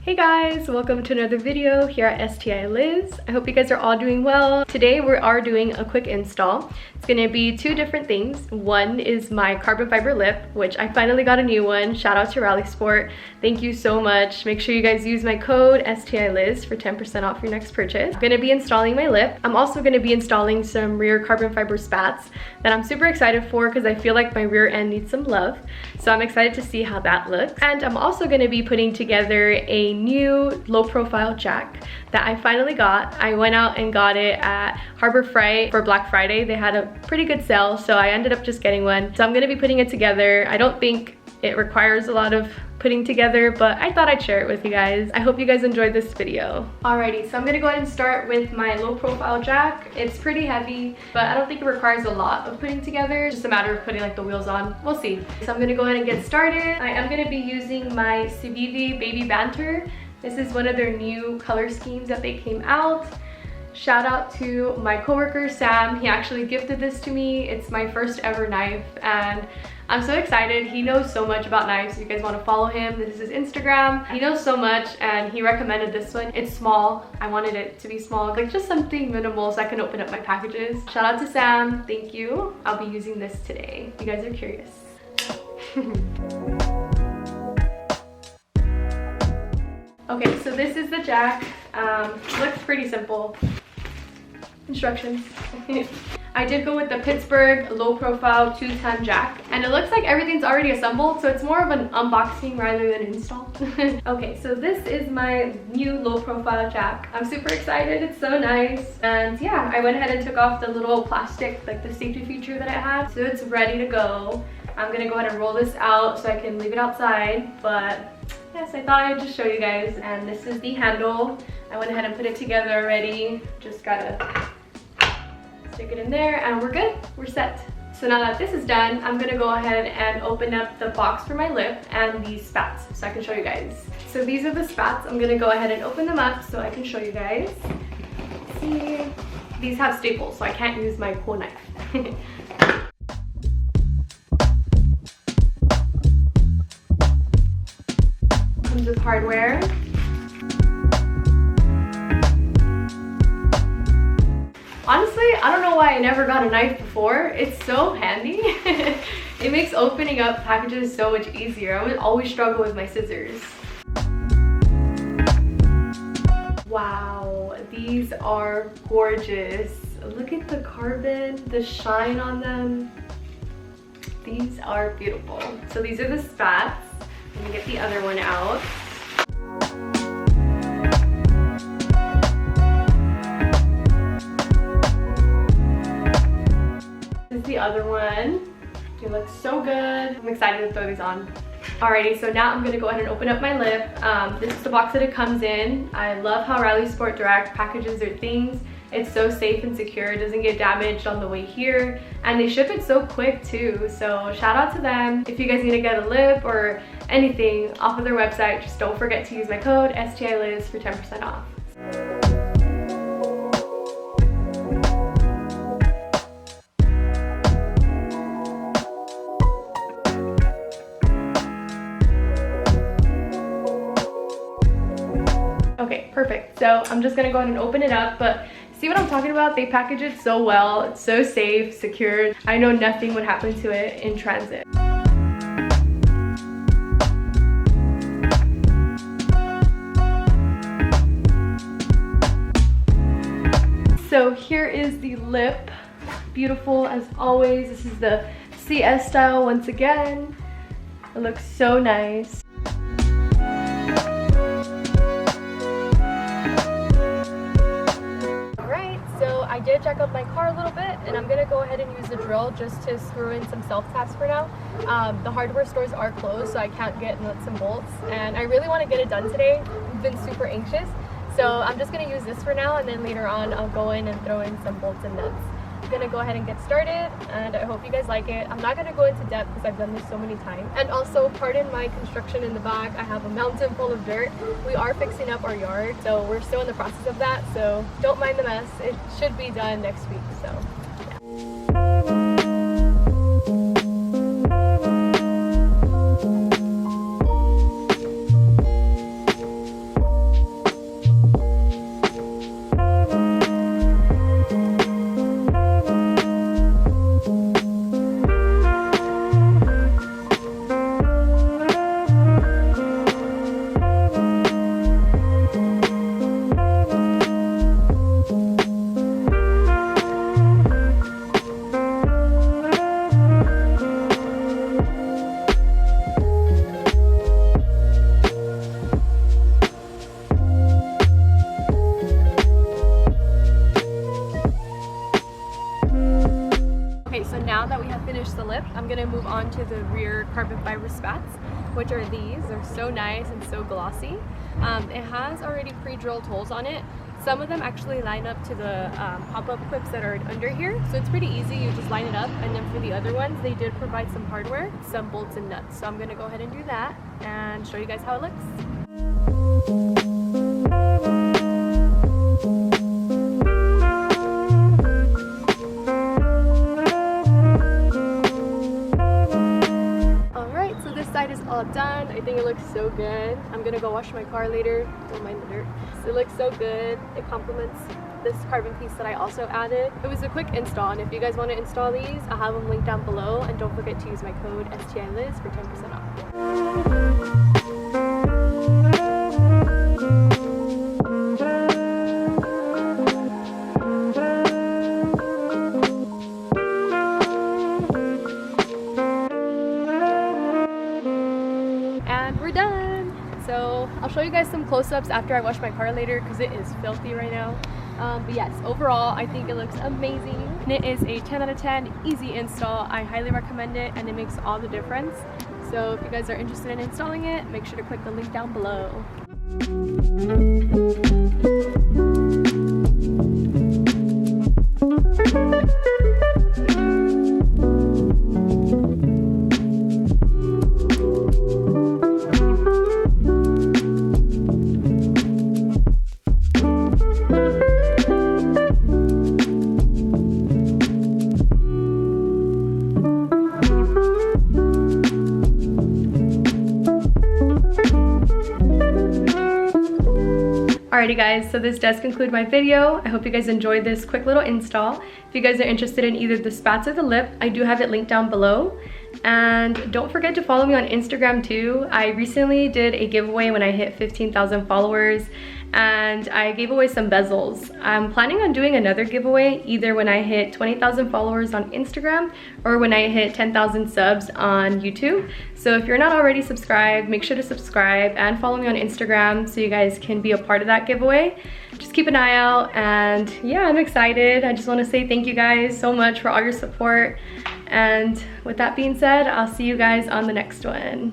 Hey guys, welcome to another video here at STILIZ. I hope you guys are all doing well. Today we are doing a quick install. It's gonna be two different things. One is my carbon fiber lip, which I finally got a new one. Shout out to Rally Sport. Thank you so much. Make sure you guys use my code STILIZ for 10% off your next purchase. I'm gonna be installing my lip. I'm also gonna be installing some rear carbon fiber spats that I'm super excited for because I feel like my rear end needs some love. So I'm excited to see how that looks. And I'm also gonna be putting together a new low profile jack that I finally got. I went out and got it at Harbor Freight for Black Friday. They had a pretty good sale, so I ended up just getting one. So I'm gonna be putting it together. I don't think it requires a lot of putting together, but I thought I'd share it with you guys. I hope you guys enjoyed this video. Alrighty, so I'm gonna go ahead and start with my low profile jack. It's pretty heavy, but I don't think it requires a lot of putting together. It's just a matter of putting like the wheels on. We'll see. So I'm gonna go ahead and get started. I am gonna be using my Subieflow Baby Banter. This is one of their new color schemes that they came out. Shout out to my coworker Sam. He actually gifted this to me. It's my first ever knife and I'm so excited. He knows so much about knives. If you guys want to follow him, this is his Instagram. He knows so much and he recommended this one. It's small. I wanted it to be small, like just something minimal so I can open up my packages. Shout out to Sam. Thank you. I'll be using this today. You guys are curious. Okay, so this is the jack. Looks pretty simple. Instructions. I did go with the Pittsburgh low profile 210 jack and it looks like everything's already assembled, so it's more of an unboxing rather than install. Okay, so this is my new low profile jack. I'm super excited. It's so nice. And yeah, I went ahead and took off the little plastic, like the safety feature that it had, so it's ready to go. I'm gonna go ahead and roll this out so I can leave it outside, but yes, I thought I'd just show you guys. And this is the handle. I went ahead and put it together already. Just gotta stick it in there and we're good. We're set. So now that this is done, I'm gonna go ahead and open up the box for my lip and these spats so I can show you guys. So these are the spats. I'm gonna go ahead and open them up so I can show you guys. Let's see, these have staples so I can't use my cool knife. Comes with hardware. Honestly, I don't know why I never got a knife before. It's so handy. It makes opening up packages so much easier. I would always struggle with my scissors. Wow, these are gorgeous. Look at the carbon, the shine on them. These are beautiful. So these are the spats. Let me get the other one out. This is the other one. They look so good. I'm excited to throw these on. Alrighty, so now I'm gonna go ahead and open up my lip. This is the box that it comes in. I love how Rally Sport Direct packages their things. It's so safe and secure. It doesn't get damaged on the way here. And they ship it so quick too. So shout out to them. If you guys need to get a lip or anything off of their website, just don't forget to use my code STILIZ for 10% off. Okay, perfect. So I'm just gonna go ahead and open it up, but see what I'm talking about? They package it so well. It's so safe, secure. I know nothing would happen to it in transit. So here is the lip. Beautiful as always. This is the CS style once again. It looks so nice. I did check out my car a little bit and I'm gonna go ahead and use the drill just to screw in some self-taps for now. The hardware stores are closed, so I can't get nuts and bolts, and I really want to get it done today. I've been super anxious, so I'm just gonna use this for now, and then later on I'll go in and throw in some bolts and nuts. I'm gonna go ahead and get started, and I hope you guys like it. I'm not gonna go into depth because I've done this so many times. And also, pardon my construction in the back. I have a mountain full of dirt. We are fixing up our yard, so we're still in the process of that, so don't mind the mess. It should be done next week, so yeah. finish the lip, I'm gonna move on to the rear carbon fiber spats, which are these. They're so nice and so glossy. It has already pre-drilled holes on it. Some of them actually line up to the pop-up clips that are under here, so it's pretty easy. You just line it up, and then for the other ones, they did provide some hardware, some bolts and nuts. So I'm gonna go ahead and do that and show you guys how it looks. Is all done. I think it looks so good. I'm gonna go wash my car later. Don't mind the dirt. So it looks so good. It complements this carbon piece that I also added. It was a quick install, and if you guys want to install these, I'll have them linked down below, and don't forget to use my code STILIZ for 10% off. We're done. So I'll show you guys some close-ups after I wash my car later because it is filthy right now. But yes, overall I think it looks amazing, and it is a 10 out of 10 easy install. I highly recommend it, and it makes all the difference. So if you guys are interested in installing it, make sure to click the link down below. Alrighty guys, so this does conclude my video. I hope you guys enjoyed this quick little install. If you guys are interested in either the spats or the lip, I do have it linked down below. And don't forget to follow me on Instagram too. I recently did a giveaway when I hit 15,000 followers, and I gave away some bezels. I'm planning on doing another giveaway either when I hit 20,000 followers on Instagram or when I hit 10,000 subs on YouTube. So if you're not already subscribed, make sure to subscribe and follow me on Instagram so you guys can be a part of that giveaway. Just keep an eye out, and yeah, I'm excited. I just want to say thank you guys so much for all your support. And with that being said, I'll see you guys on the next one.